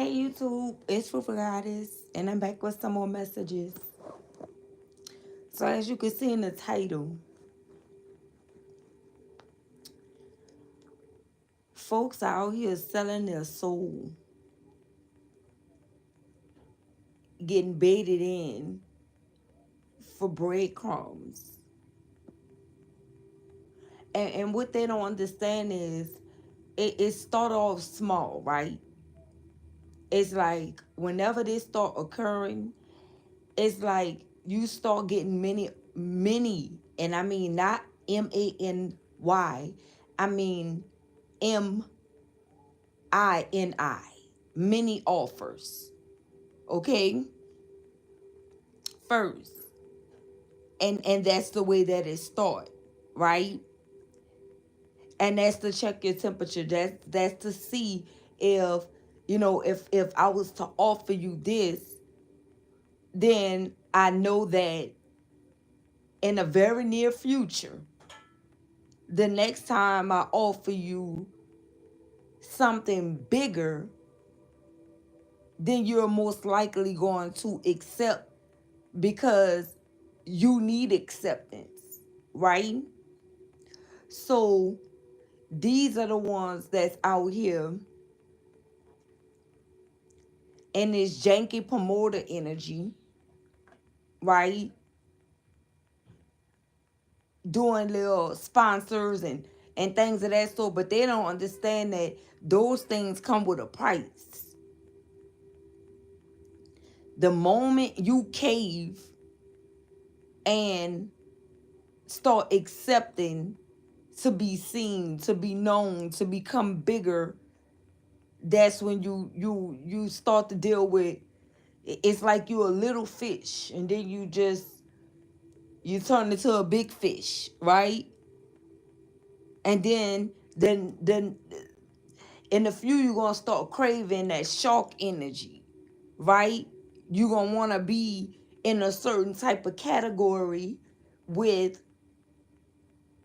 Hey YouTube, it's Fruitful Goddess, and I'm back with some more messages. So as you can see in the title, folks are out here selling their soul, getting baited in for breadcrumbs. And what they don't understand is it start off small, right? It's like whenever this start occurring, it's like you start getting many, and I mean not MANY, I mean MINI, many offers, okay? First, and that's the way that it start, right? And that's to check your temperature. That's to see if if I was to offer you this, then I know that in a very near future, the next time I offer you something bigger, then you're most likely going to accept because you need acceptance, right? So these are the ones that's out here in this janky promoter energy, right? Doing little sponsors and things of that sort, but they don't understand that those things come with a price. The moment you cave and start accepting to be seen, to be known, to become bigger, that's when you start to deal with, it's like you're a little fish and then you turn into a big fish, right? And then in a few you're gonna start craving that shark energy, right? You're gonna want to be in a certain type of category with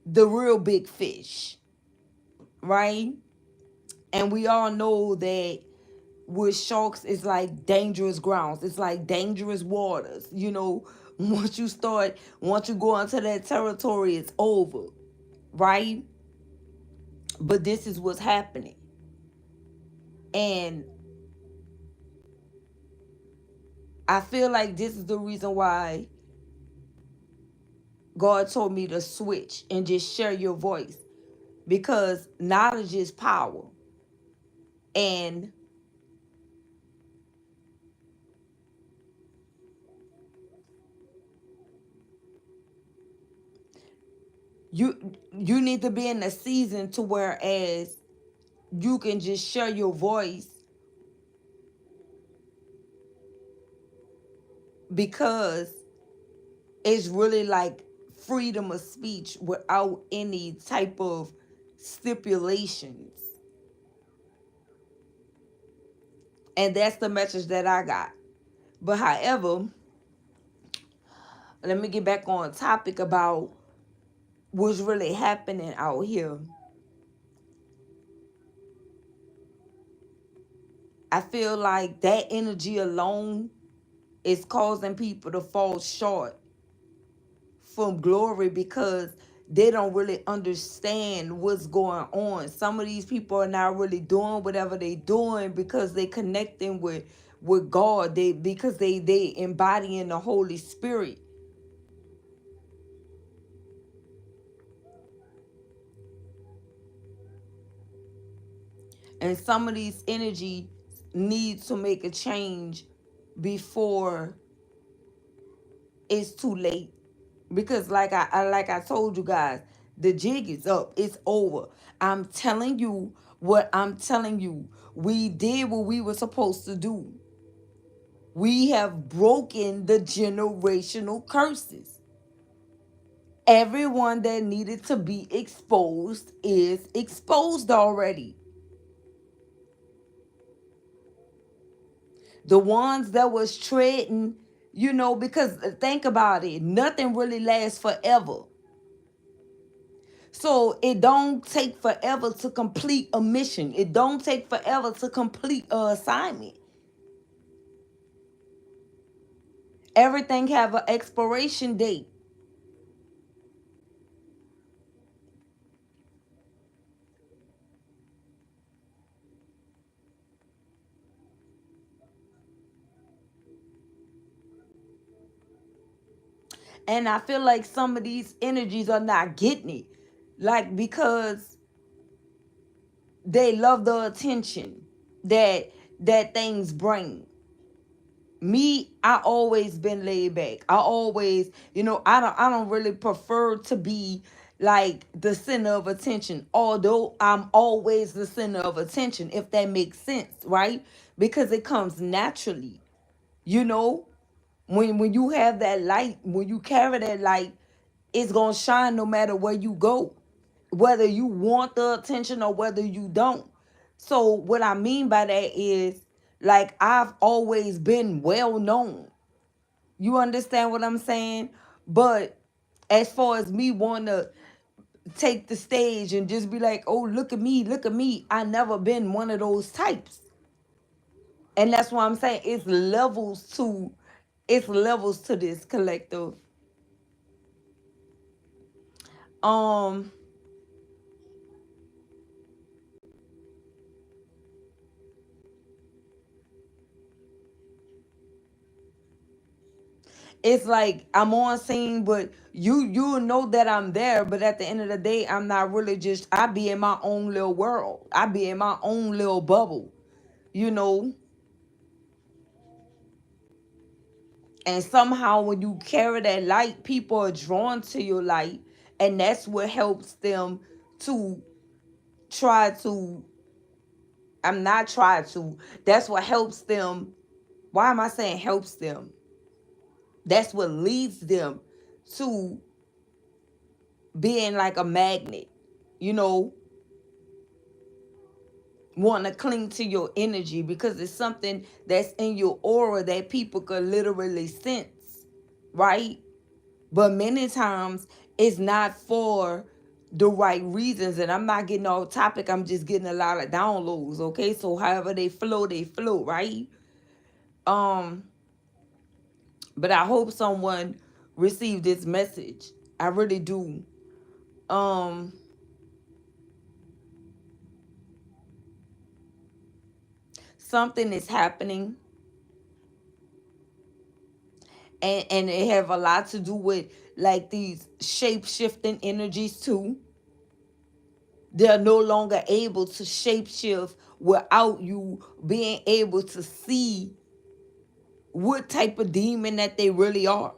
the real big fish, right? And we all know that with sharks, it's like dangerous grounds. It's like dangerous waters. Once you go into that territory, it's over, right? But this is what's happening. And I feel like this is the reason why God told me to switch and just share your voice, because knowledge is power. And you need to be in a season to whereas you can just share your voice, because it's really like freedom of speech without any type of stipulations. And that's the message that I got. But however, let me get back on topic about what's really happening out here. I feel like that energy alone is causing people to fall short from glory, because they don't really understand what's going on. Some of these people are not really doing whatever they doing because they connecting with God. Because they embodying the Holy Spirit. And some of these energy needs to make a change before it's too late. Because like I told you guys, the jig is up. It's over. I'm telling you what I'm telling you. We did what we were supposed to do. We have broken the generational curses. Everyone that needed to be exposed is exposed already. The ones that was treading, because think about it, nothing really lasts forever. So it don't take forever to complete a mission. It don't take forever to complete an assignment. Everything have an expiration date. And I feel like some of these energies are not getting it. Like, because they love the attention that things bring. Me, I always been laid back. I always, I don't really prefer to be like the center of attention, although I'm always the center of attention, if that makes sense, right? Because it comes naturally. You know, when you have that light, when you carry that light, it's gonna shine no matter where you go, whether you want the attention or whether you don't. So what I mean by that is, like, I've always been well known. You understand what I'm saying? But as far as me wanting to take the stage and just be like, oh, look at me, I never been one of those types. And that's why I'm saying it's levels to this collective. Um, it's like I'm on scene, but you know that I'm there, but at the end of the day, I'm not really. Just I be in my own little world. I be in my own little bubble, you know. And somehow when you carry that light, people are drawn to your light, and that's what helps them to try to. I'm not try to. That's what helps them. Why am I saying helps them? That's what leads them to being like a magnet, you know, want to cling to your energy because it's something that's in your aura that people could literally sense, right? But many times it's not for the right reasons. And I'm not getting off topic, I'm just getting a lot of downloads, okay? So however they flow, right? Um, but I hope someone received this message. I really do. Um, Something is happening, and it have a lot to do with like these shape shifting energies too. They're no longer able to shape shift without you being able to see what type of demon that they really are.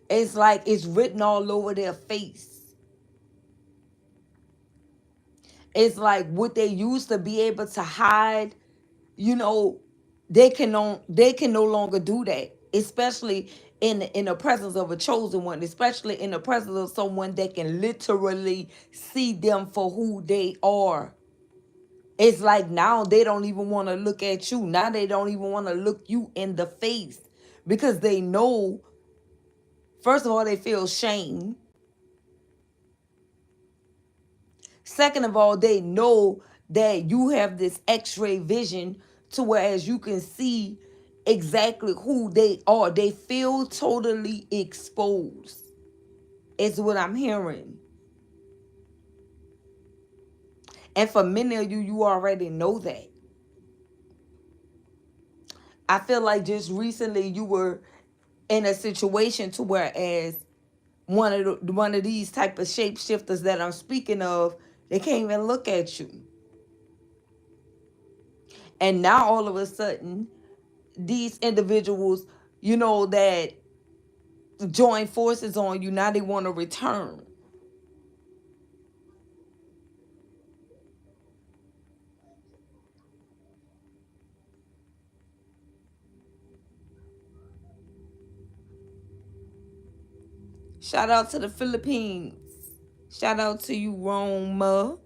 It's like it's written all over their face. It's like what they used to be able to hide, you know, they can no longer do that, especially in the presence of a chosen one, especially in the presence of someone that can literally see them for who they are. It's like now they don't even want to look at you. Now they don't even want to look you in the face because they know, first of all, they feel shame. Second of all, they know that you have this x-ray vision to whereas you can see exactly who they are. They feel totally exposed. Is what I'm hearing. And for many of you, you already know that. I feel like just recently you were in a situation to whereas one of these type of shapeshifters that I'm speaking of, they can't even look at you. And now all of a sudden, these individuals, that join forces on you, now they want to return. Shout out to the Philippines. Shout out to you, Roma.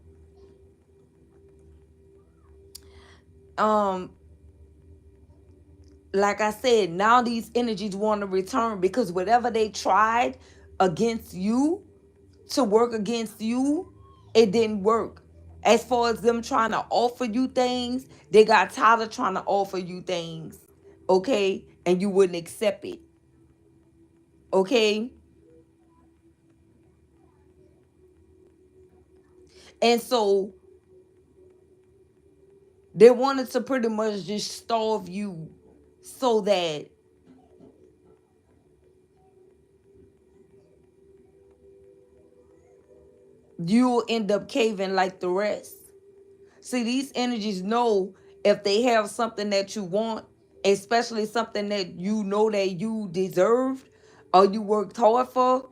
Um, like I said, now these energies want to return because whatever they tried against you to work against you, it didn't work. As far as them trying to offer you things, they got tired of trying to offer you things, okay? And you wouldn't accept it, okay? And so they wanted to pretty much just starve you so that you'll end up caving like the rest. See, these energies know if they have something that you want, especially something that you know that you deserved or you worked hard for,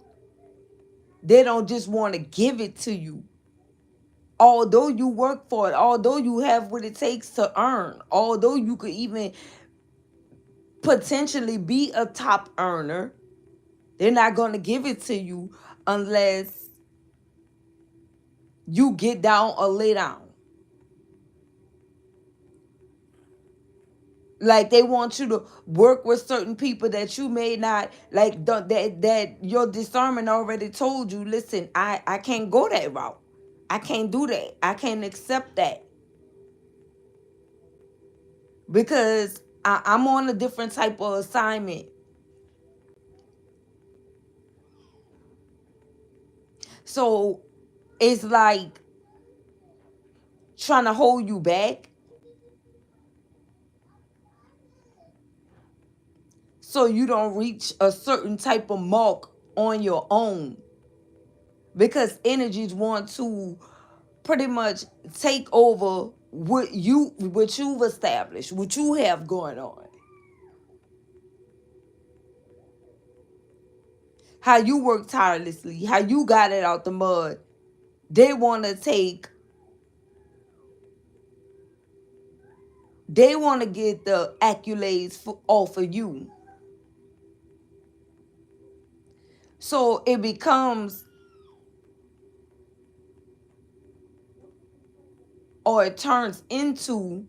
they don't just want to give it to you. Although you work for it, although you have what it takes to earn, although you could even potentially be a top earner, they're not going to give it to you unless you get down or lay down. Like they want you to work with certain people that you may not like, that your discernment already told you, listen, I can't go that route. I can't do that. I can't accept that because I'm on a different type of assignment. So it's like trying to hold you back so you don't reach a certain type of mark on your own, because energies want to pretty much take over what you've established, what you have going on, how you work tirelessly, how you got it out the mud. They want to take, they want to get the accolades off of you. So it becomes, or it turns into,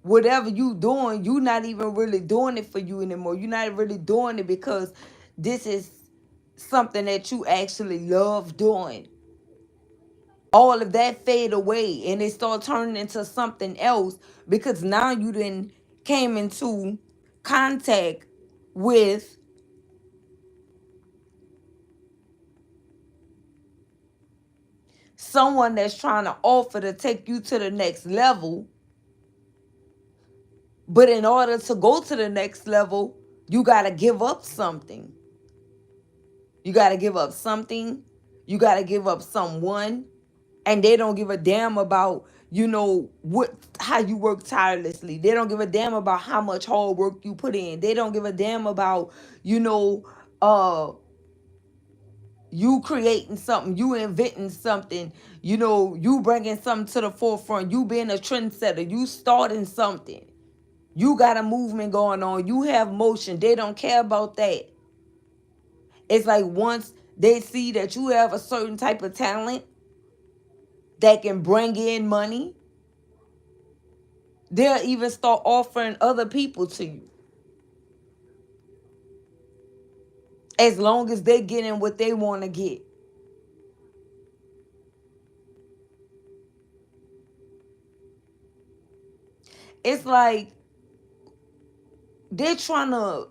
whatever you doing, you not even really doing it for you anymore. You're not really doing it because this is something that you actually love doing. All of that fade away and it start turning into something else, because now you then came into contact with someone that's trying to offer to take you to the next level. But in order to go to the next level, you got to give up something. You got to give up something. You got to give up someone. And they don't give a damn about, what, how you work tirelessly. They don't give a damn about how much hard work you put in. They don't give a damn about, you know, uh, you creating something, you inventing something, you bringing something to the forefront, you being a trendsetter, you starting something. You got a movement going on. You have motion. They don't care about that. It's like once they see that you have a certain type of talent that can bring in money, they'll even start offering other people to you. As long as they're getting what they want to get. It's like they're trying to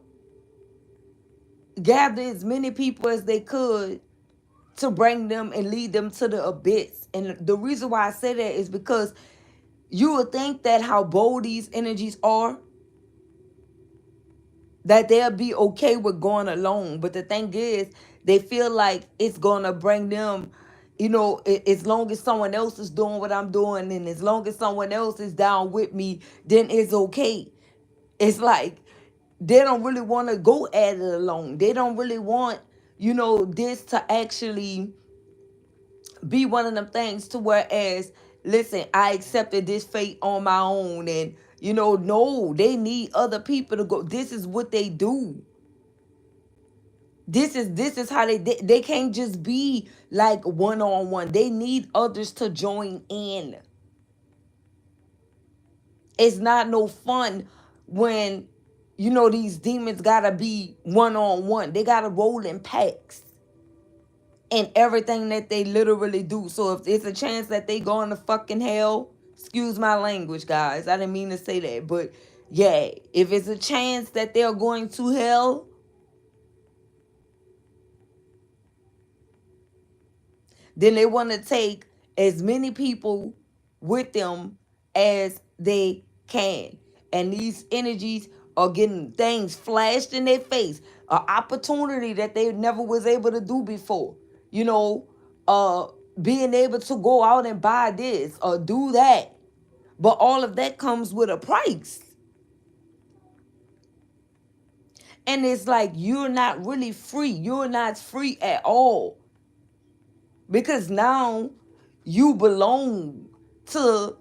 gather as many people as they could to bring them and lead them to the abyss. And the reason why I say that is because you would think that how bold these energies are, that they'll be okay with going alone. But the thing is, they feel like it's going to bring them, as long as someone else is doing what I'm doing and as long as someone else is down with me, then it's okay. It's like they don't really want to go at it alone. They don't really want, this to actually be one of them things to whereas, listen, I accepted this fate on my own. And, no, they need other people to go. This is what they do. This is how they can't just be like one-on-one. They need others to join in. It's not no fun when these demons gotta be one-on-one. They gotta roll in packs. in everything that they literally do. So if it's a chance that they go into fucking hell, excuse my language, guys. I didn't mean to say that. But yeah, if it's a chance that they're going to hell, then they want to take as many people with them as they can. And these energies are getting things flashed in their face, an opportunity that they never was able to do before. You know, being able to go out and buy this or do that. But all of that comes with a price. And it's like you're not really free. You're not free at all. Because now you belong to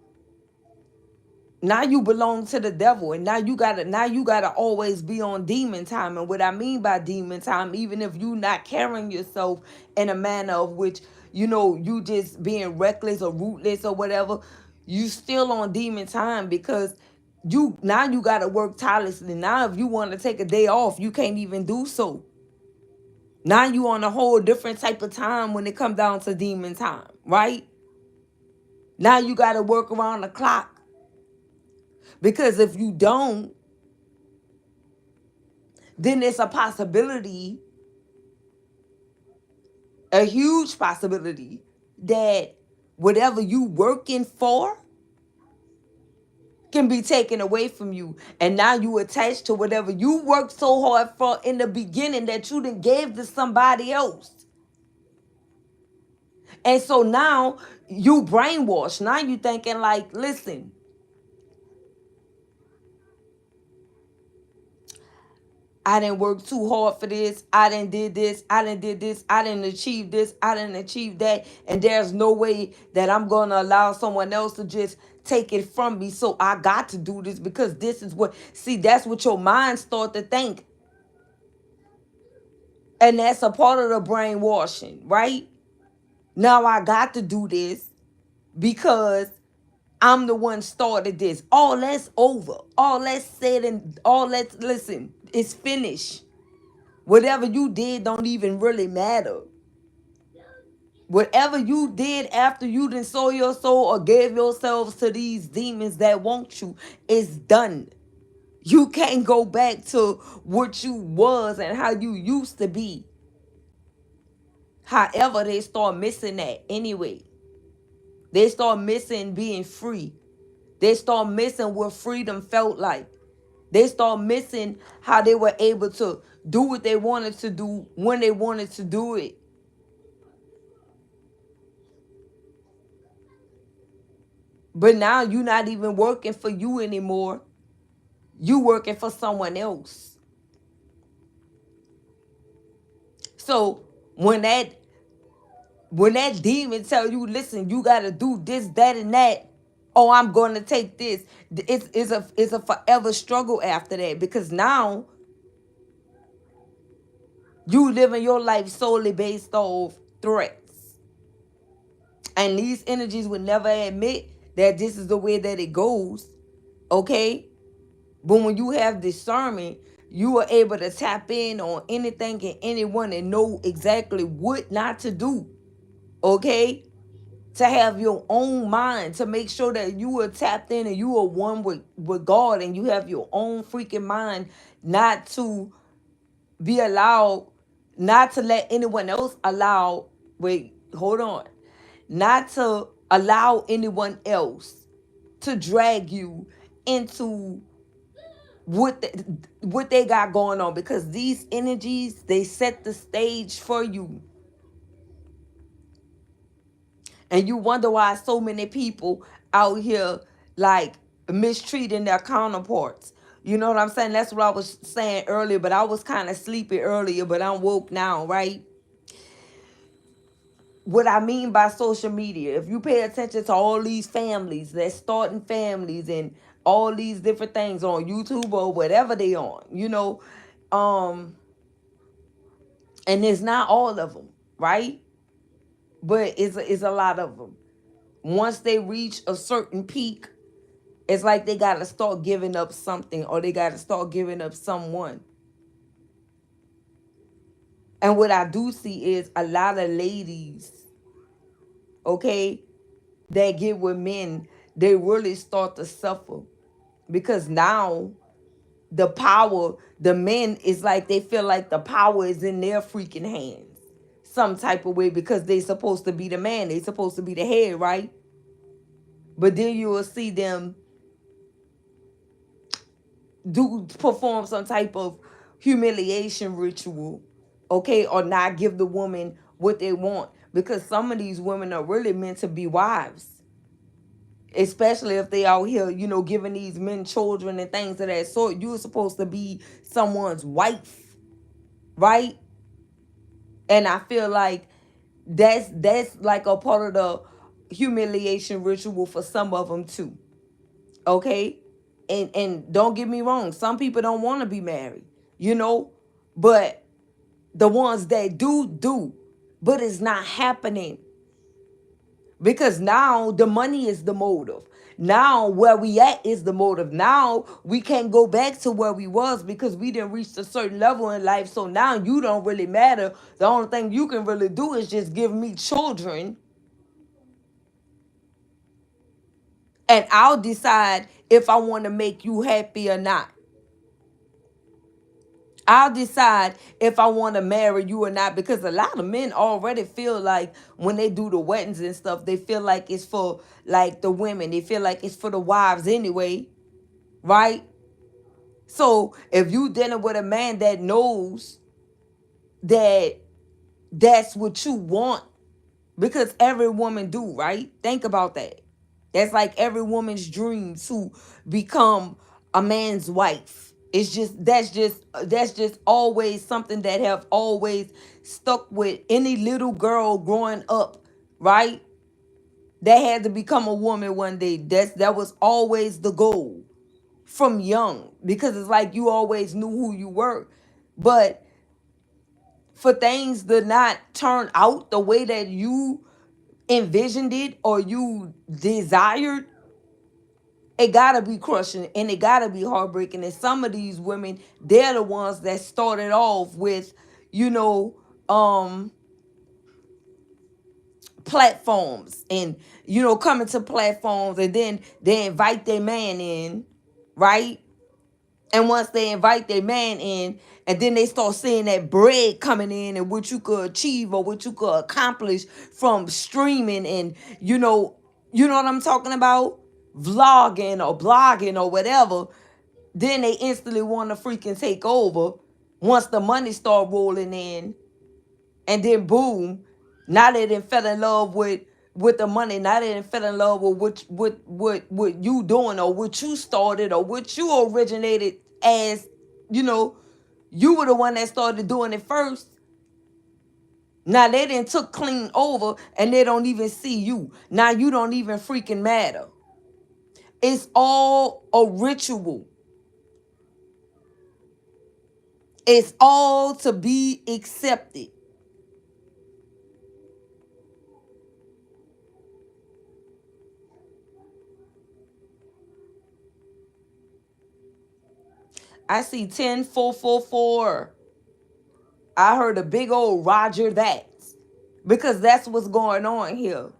the devil, and now you gotta always be on demon time. And what I mean by demon time, even if you not carrying yourself in a manner of which you just being reckless or rootless or whatever, you still on demon time, because you gotta work tirelessly. Now if you want to take a day off, you can't even do so. Now you on a whole different type of time when it comes down to demon time, right? Now you got to work around the clock, because if you don't, then it's a possibility, a huge possibility, that whatever you working for can be taken away from you. And now you attached to whatever you worked so hard for in the beginning that you done gave to somebody else. And so now you brainwashed. Now you thinking like, listen, I didn't work too hard for this. I didn't did this. I didn't did this. I didn't achieve this. I didn't achieve that. And there's no way that I'm going to allow someone else to just take it from me. So I got to do this, because this is what, see, that's what your mind start to think. And that's a part of the brainwashing, right? Now I got to do this because I'm the one started this. All that's over. All that's said and all that's, listen, it's finished. Whatever you did don't even really matter. Whatever you did after you done sold your soul or gave yourselves to these demons that want you is done. You can't go back to what you was and how you used to be. However, they start missing that anyway. They start missing being free. They start missing what freedom felt like. They start missing how they were able to do what they wanted to do when they wanted to do it. But now you're not even working for you anymore. You working for someone else. So when that demon tell you, listen, you gotta do this, that, and that. Oh, I'm gonna take this. It's a forever struggle after that, because now you living your life solely based off threats. And these energies would never admit that this is the way that it goes. Okay? But when you have discernment, you are able to tap in on anything and anyone and know exactly what not to do. Okay? To have your own mind, to make sure that you are tapped in and you are one with God, and you have your own freaking mind, not to be allowed, not to let anyone else allow, wait, hold on, not to allow anyone else to drag you into what they got going on, because these energies, they set the stage for you. And you wonder why so many people out here like mistreating their counterparts. You know what I'm saying? That's what I was saying earlier, but I was kind of sleepy earlier, but I'm woke now, right? What I mean by social media, if you pay attention to all these families that's starting families and all these different things on YouTube or whatever they on, um, and it's not all of them, right? But it's a lot of them. Once they reach a certain peak, it's like they got to start giving up something, or they got to start giving up someone. And what I do see is a lot of ladies, okay, that get with men, they really start to suffer because now the men is like they feel like the power is in their freaking hands some type of way because they supposed to be the man, they supposed to be the head, right? But then you will see them do perform some type of humiliation ritual, okay, or not give the woman what they want because some of these women are really meant to be wives, especially if they out here, giving these men children and things of that sort. You're supposed to be someone's wife, right? And I feel like that's like a part of the humiliation ritual for some of them too, okay? And don't get me wrong, some people don't want to be married, but the ones that do, but it's not happening because now the money is the motive. Now where we at is the motive. Now we can't go back to where we was because we didn't reach a certain level in life. So now you don't really matter. The only thing you can really do is just give me children, and I'll decide if I want to make you happy or not. I'll decide if I want to marry you or not because a lot of men already feel like when they do the weddings and stuff, they feel like it's for like the women. They feel like it's for the wives anyway, right? So if you dealing with a man that knows that that's what you want, because every woman do, right? Think about that. That's like every woman's dream to become a man's wife. It's just that's just always something that have always stuck with any little girl growing up, right? That had to become a woman one day. That was always the goal from young because it's like you always knew who you were. But for things to not turn out the way that you envisioned it or you desired, it gotta be crushing and it gotta be heartbreaking. And some of these women, they're the ones that started off with, you know, um, platforms and coming to platforms, and then they invite their man in, right? And once they invite their man in, and then they start seeing that bread coming in and what you could achieve or what you could accomplish from streaming and you know what I'm talking about? Vlogging or blogging or whatever, then they instantly want to freaking take over once the money start rolling in. And then boom, now they done fell in love with the money. Now they done fell in love with what you doing or what you started or what you originated as, you know, you were the one that started doing it first. Now they done took clean over and they don't even see you. Now you don't even freaking matter. It's all a ritual. It's all to be accepted. I see 10444. I heard a big old Roger that. Because that's what's going on here.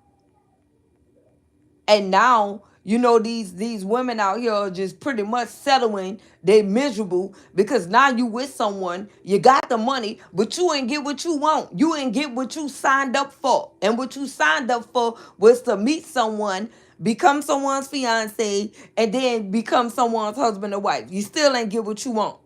And now, these women out here are just pretty much settling. They miserable because now you with someone, you got the money, but you ain't get what you want. You ain't get what you signed up for. And what you signed up for was to meet someone, become someone's fiance, and then become someone's husband or wife. You still ain't get what you want.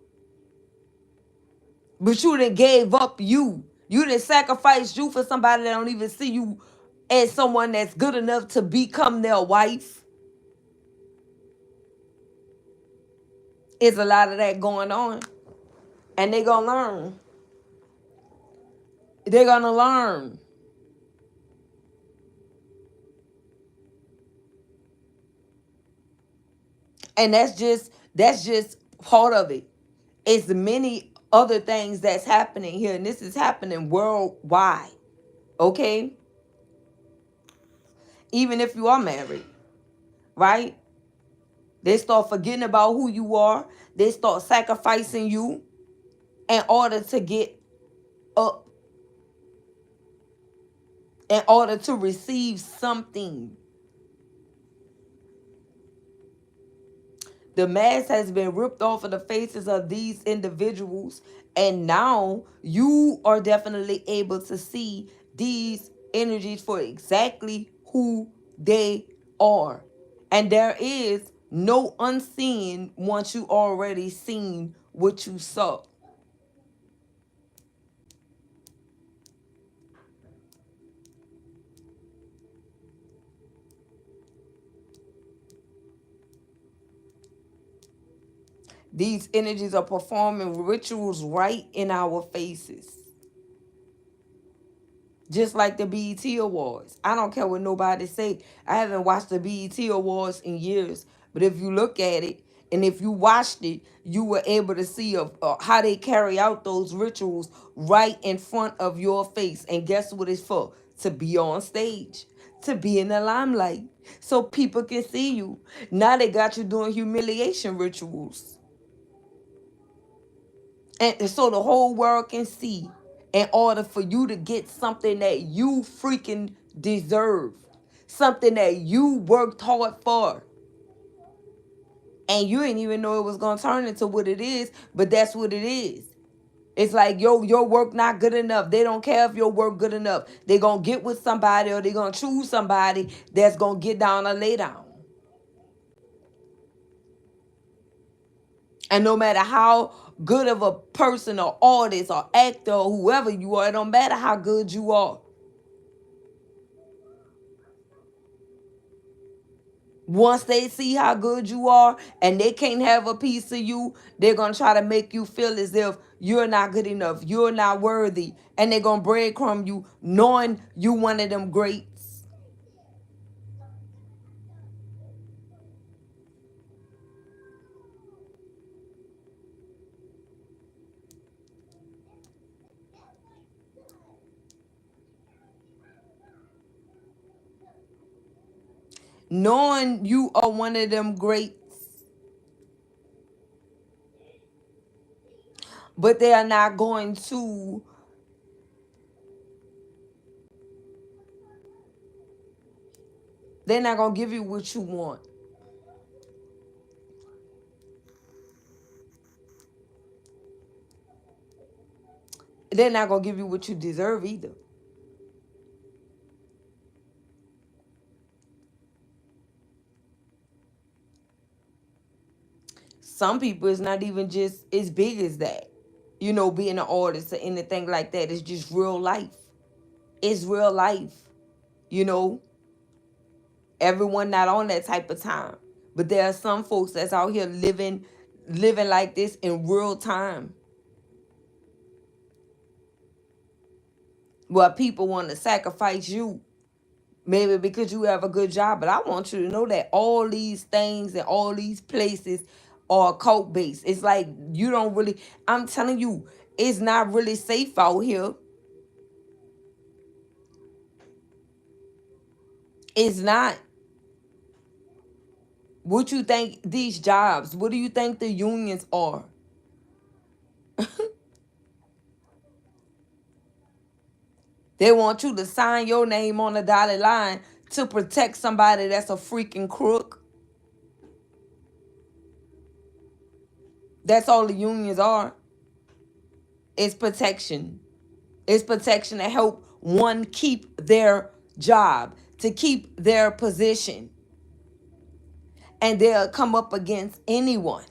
But you done gave up you. You done sacrificed you for somebody that don't even see you as someone that's good enough to become their wife. It's a lot of that going on. And they gonna learn. They're gonna learn. And that's just part of it. It's many other things that's happening here. And this is happening worldwide. Okay? Even if you are married, right? They start forgetting about who you are. They start sacrificing you in order to get up in order to receive something. The mask has been ripped off of the faces of these individuals, and now you are definitely able to see these energies for exactly who they are. And there is no unseen once you already seen what you saw. These energies are performing rituals right in our faces. Just like the BET Awards. I don't care what nobody say. I haven't watched the BET Awards in years. But if you look at it, and if you watched it, you were able to see how they carry out those rituals right in front of your face. And guess what it's for? To be on stage. To be in the limelight. So people can see you. Now they got you doing humiliation rituals. And so the whole world can see, in order for you to get something that you freaking deserve, something that you worked hard for. And you didn't even know it was going to turn into what it is, but that's what it is. It's like your work not good enough. They don't care if your work good enough. They're going to get with somebody, or they're going to choose somebody that's going to get down or lay down. And no matter how good of a person or artist or actor or whoever you are, it don't matter how good you are. Once they see how good you are and they can't have a piece of you, they're going to try to make you feel as if you're not good enough, you're not worthy. And they're going to breadcrumb you knowing you one of them greats. Knowing you are one of them greats. But they are not going to they're not going to give you what you want. They're not going to give you what you deserve either. Some people, it's not even just as big as that. You know, being an artist or anything like that. It's just real life. It's real life. You know, everyone not on that type of time. But there are some folks that's out here living like this in real time. Where people want to sacrifice you. Maybe because you have a good job. But I want you to know that all these things and all these places are cult based. It's like you don't really, I'm telling you, it's not really safe out here. It's not. What you think these jobs, what do you think the unions are? They want you to sign your name on the dotted line to protect somebody that's a freaking crook. That's all the unions are. It's protection. It's protection to help one keep their job, to keep their position. And they'll come up against anyone.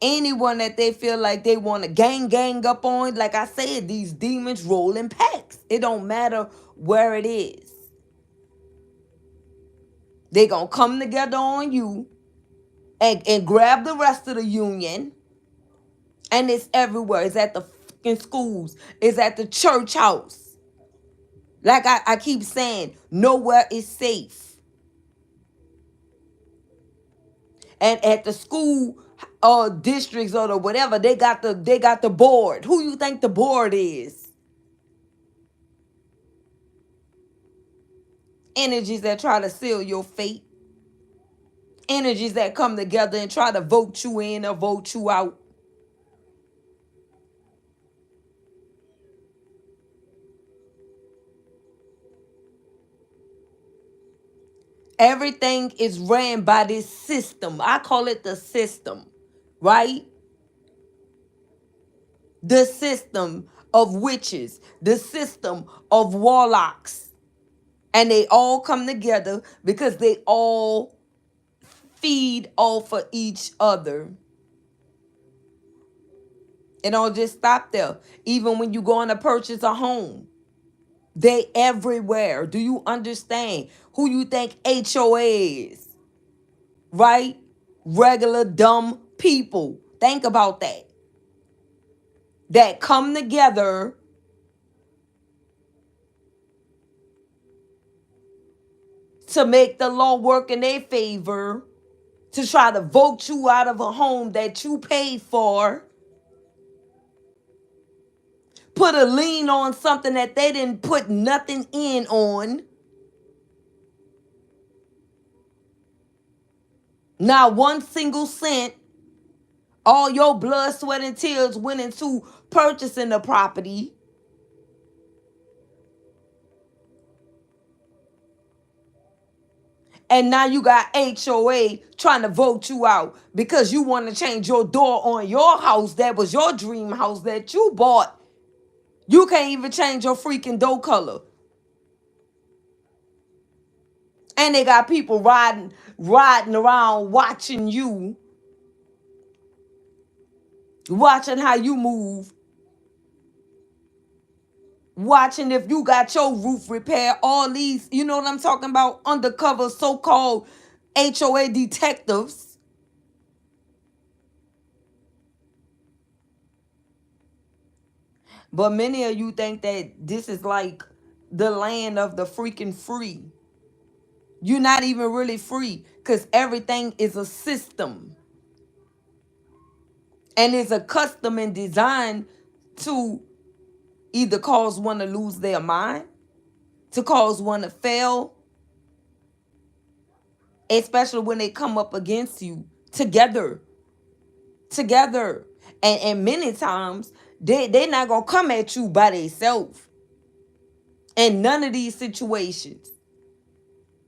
Anyone that they feel like they want to gang up on. Like I said, these demons roll in packs. It don't matter where it is. They gonna come together on you and grab the rest of the union. And it's everywhere. It's at the fucking schools. It's at the church house. Like I keep saying, nowhere is safe. And at the school districts or the whatever, they got the board. Who you think the board is? Energies that try to seal your fate. Energies that come together and try to vote you in or vote you out. Everything is ran by this system. I call it the system, right? The system of witches, the system of warlocks. And they all come together because they all feed off of each other. It don't just stop there. Even when you going to purchase a home, they everywhere. Do you understand who you think HOA is? Right? Regular dumb people. Think about that. That come together to make the law work in their favor, to try to vote you out of a home that you paid for, put a lien on something that they didn't put nothing in on. Not one single cent. All your blood, sweat, and tears went into purchasing the property. And now you got HOA trying to vote you out because you want to change your door on your house that was your dream house that you bought. You can't even change your freaking door color. And they got people riding around watching you, watching how you move, watching if you got your roof repaired. All these, you know what I'm talking about? Undercover so-called HOA detectives. But many of you think that this is like the land of the freaking free. You're not even really free because everything is a system. And it's a custom and design to either cause one to lose their mind, to cause one to fail, especially when they come up against you together. Together. And many times, they're not going to come at you by themselves. In none of these situations.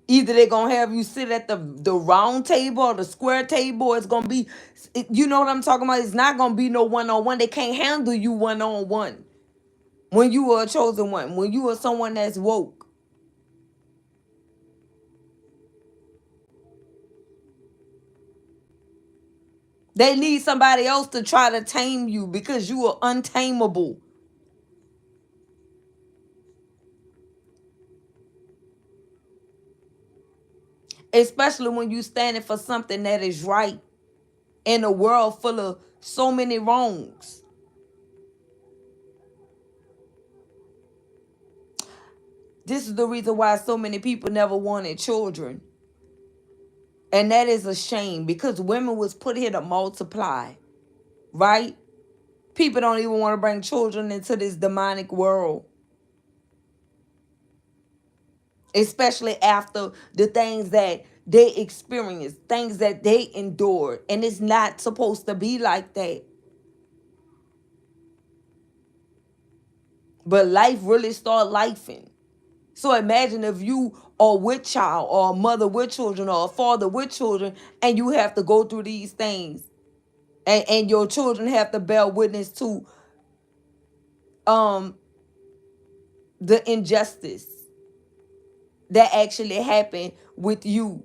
Either they're going to have you sit at the round table or the square table. It's going to be, you know what I'm talking about? It's not going to be no one-on-one. They can't handle you one-on-one. When you are a chosen one. When you are someone that's woke. They need somebody else to try to tame you because you are untamable. Especially when you standing for something that is right in a world full of so many wrongs. This is the reason why so many people never wanted children. And that is a shame because women was put here to multiply, right? People don't even want to bring children into this demonic world. Especially after the things that they experienced, things that they endured. And it's not supposed to be like that. But life really start lifing. So imagine if you are with child or a mother with children or a father with children and you have to go through these things. And your children have to bear witness to um the injustice that actually happened with you.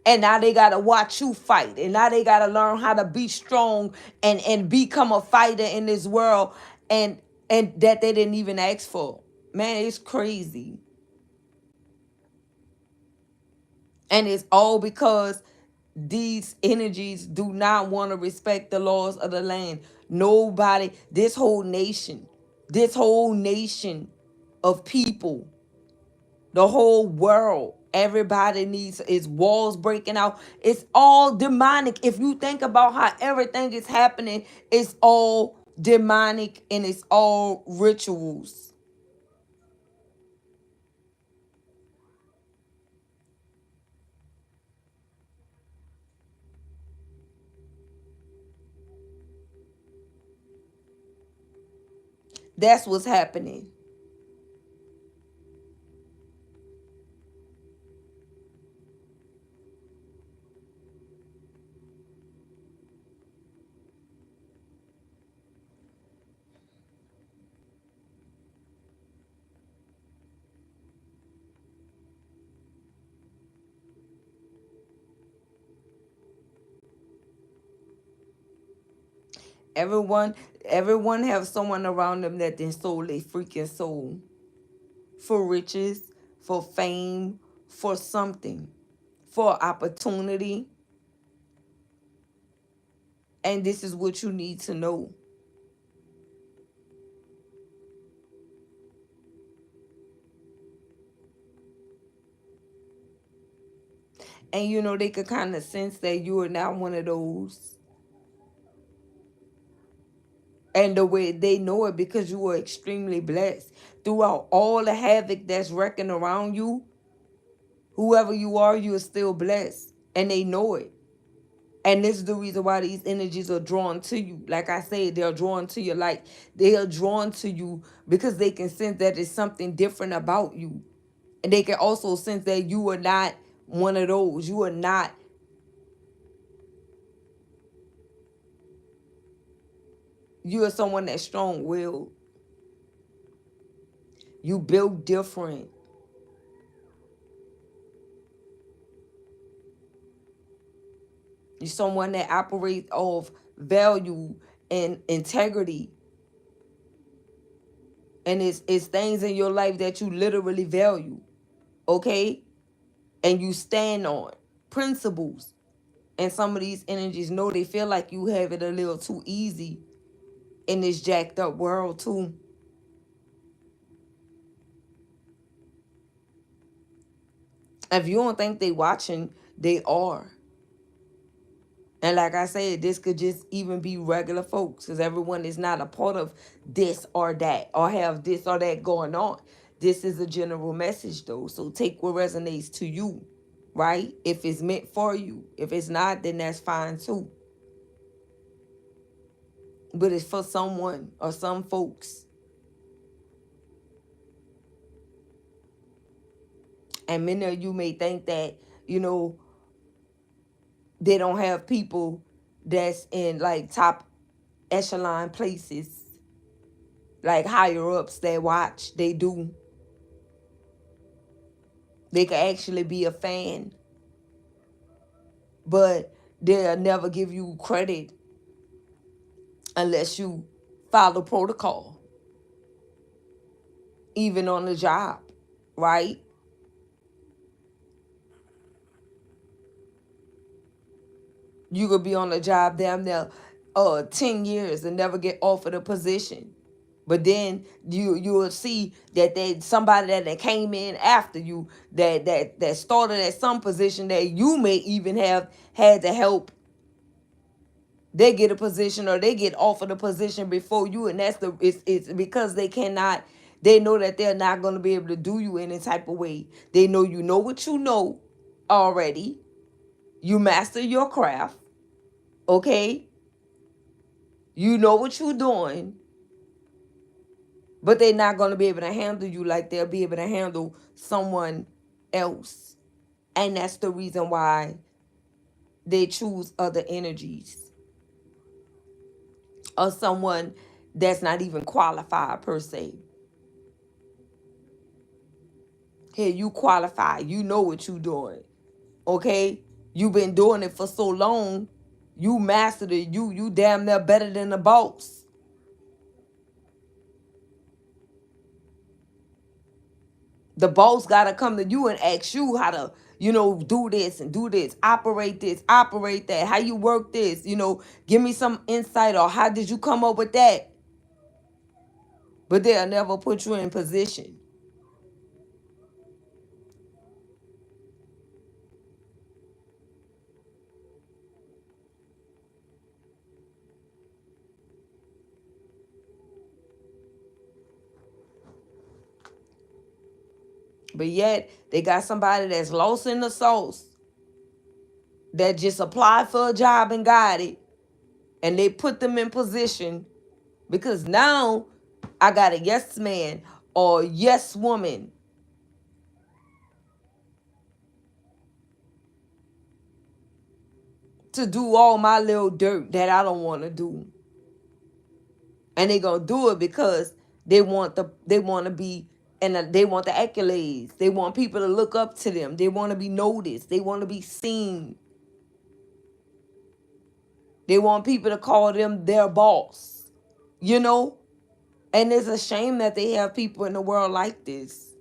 And now they gotta watch you fight. And now they gotta learn how to be strong and become a fighter in this world and that they didn't even ask for. Man, it's crazy. And it's all because these energies do not want to respect the laws of the land. Nobody, this whole nation of people, the whole world, everybody needs, is walls breaking out. It's all demonic. If you think about how everything is happening, it's all demonic and it's all rituals. That's what's happening. Everyone, everyone have someone around them that then sold a freaking soul for riches, for fame, for something, for opportunity. And this is what you need to know. And you know, they could kind of sense that you are not one of those. And the way they know it, because you are extremely blessed. Throughout all the havoc that's wrecking around you, whoever you are still blessed. And they know it. And this is the reason why these energies are drawn to you. Like I said, they're drawn to your light. They are drawn to you because they can sense that there's something different about you. And they can also sense that you are not one of those. You are not. You are someone that's strong-willed. You build different. You're someone that operates of value and integrity. And it's things in your life that you literally value. Okay? And you stand on principles. And some of these energies know they feel like you have it a little too easy in this jacked up world too. If you don't think they watching, they are. And like I said, this could just even be regular folks, because everyone is not a part of this or that or have this or that going on. This is a general message though. So take what resonates to you, right? If it's meant for you. If it's not, then that's fine too. But it's for someone or some folks. And many of you may think that, you know, they don't have people that's in like top echelon places, like higher ups that watch. They do. They could actually be a fan, but they'll never give you credit unless you follow protocol, even on the job, right? You could be on the job damn near 10 years and never get offered a position. But then you will see that they somebody that came in after you that started at some position that you may even have had to help. They get a position or they get offered a position before you, and it's because they cannot. They know that they're not going to be able to do you any type of way. They know what you know already. You master your craft, okay? You know what you're doing, but they're not going to be able to handle you like they'll be able to handle someone else. And that's the reason why they choose other energies or someone that's not even qualified per se. Here, you qualify. You know what you're doing. Okay? You've been doing it for so long. You mastered it. You damn near better than the boss. The boss gotta come to you and ask you how to, do this and do this, operate that, how you work this, give me some insight, or how did you come up with that? But they'll never put you in position. But yet they got somebody that's lost in the sauce that just applied for a job and got it, and they put them in position because now I got a yes man or yes woman to do all my little dirt that I don't want to do. And they gonna do it because they want to be, and they want the accolades. They want people to look up to them. They want to be noticed. They want to be seen. They want people to call them their boss, you know? And it's a shame that they have people in the world like this,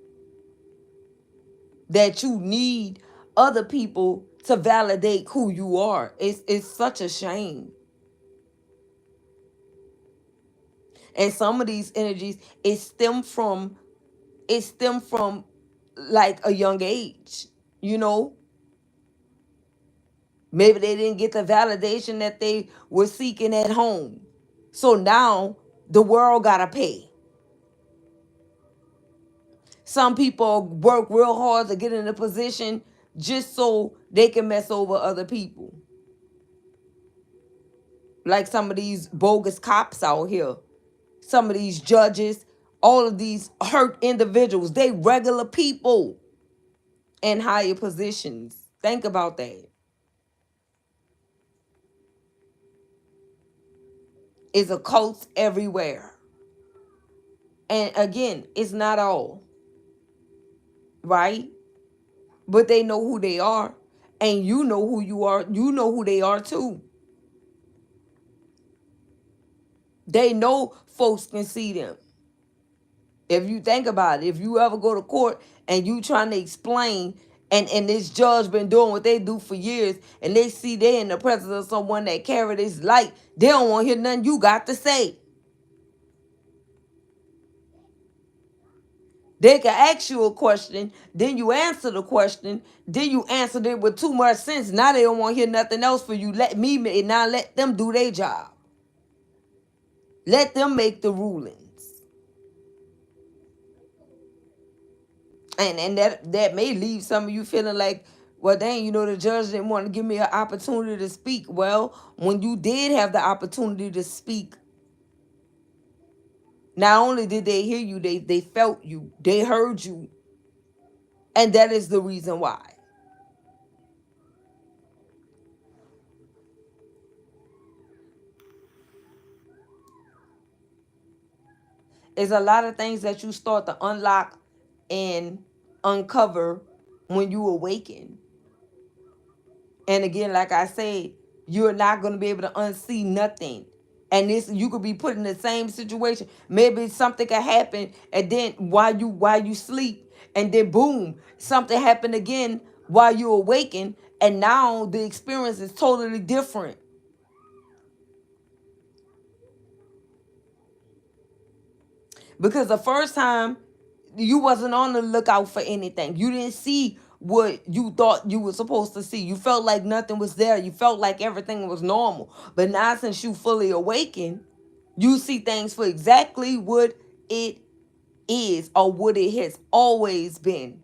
that you need other people to validate who you are. It's such a shame. And some of these energies, it stem from like a young age, you know? Maybe they didn't get the validation that they were seeking at home. So now the world gotta pay. Some people work real hard to get in a position just so they can mess over other people. Like some of these bogus cops out here, some of these judges, all of these hurt individuals, they regular people in higher positions. Think about that. It's occults everywhere. And again, it's not all, right? But they know who they are. And you know who you are. You know who they are too. They know folks can see them. If you think about it, if you ever go to court and you trying to explain, and this judge been doing what they do for years, and they see they in the presence of someone that carry this light, they don't want to hear nothing you got to say. They can ask you a question, then you answer the question, then you answered it with too much sense. Now they don't want to hear nothing else for you. Let them do their job. Let them make the rulings. And that may leave some of you feeling like, well, dang, the judge didn't want to give me an opportunity to speak. Well, when you did have the opportunity to speak, not only did they hear you, they felt you, they heard you. And that is the reason why. It's a lot of things that you start to unlock and uncover when you awaken. And again, like I said, you're not going to be able to unsee nothing. And this, you could be put in the same situation. Maybe something could happen, and then while you sleep, and then boom, something happened again while you awaken, and now the experience is totally different. Because the first time you wasn't on the lookout for anything. You didn't see what you thought you were supposed to see. You felt like nothing was there. You felt like everything was normal. But now since you fully awakened, you see things for exactly what it is or what it has always been.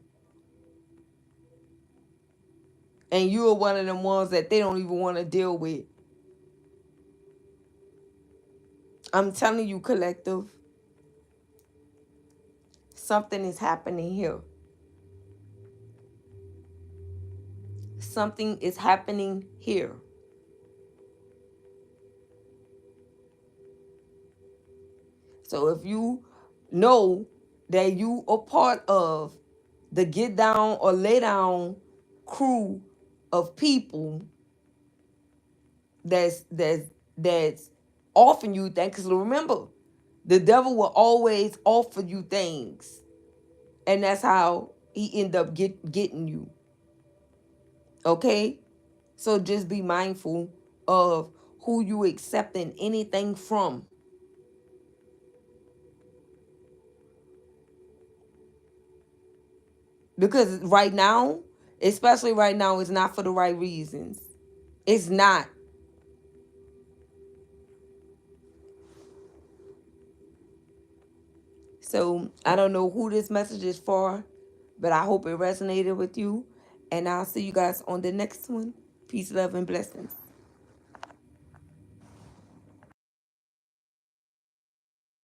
And you're one of them ones that they don't even want to deal with. I'm telling you, collective, something is happening here. Something is happening here. So if you know that you are part of the get down or lay down crew of people that's offering you things, because remember, the devil will always offer you things, and that's how he end up getting you. Okay, so just be mindful of who you accepting anything from. Because right now, especially right now, it's not for the right reasons. It's not. So I don't know who this message is for, but I hope it resonated with you. And I'll see you guys on the next one. Peace, love, and blessings.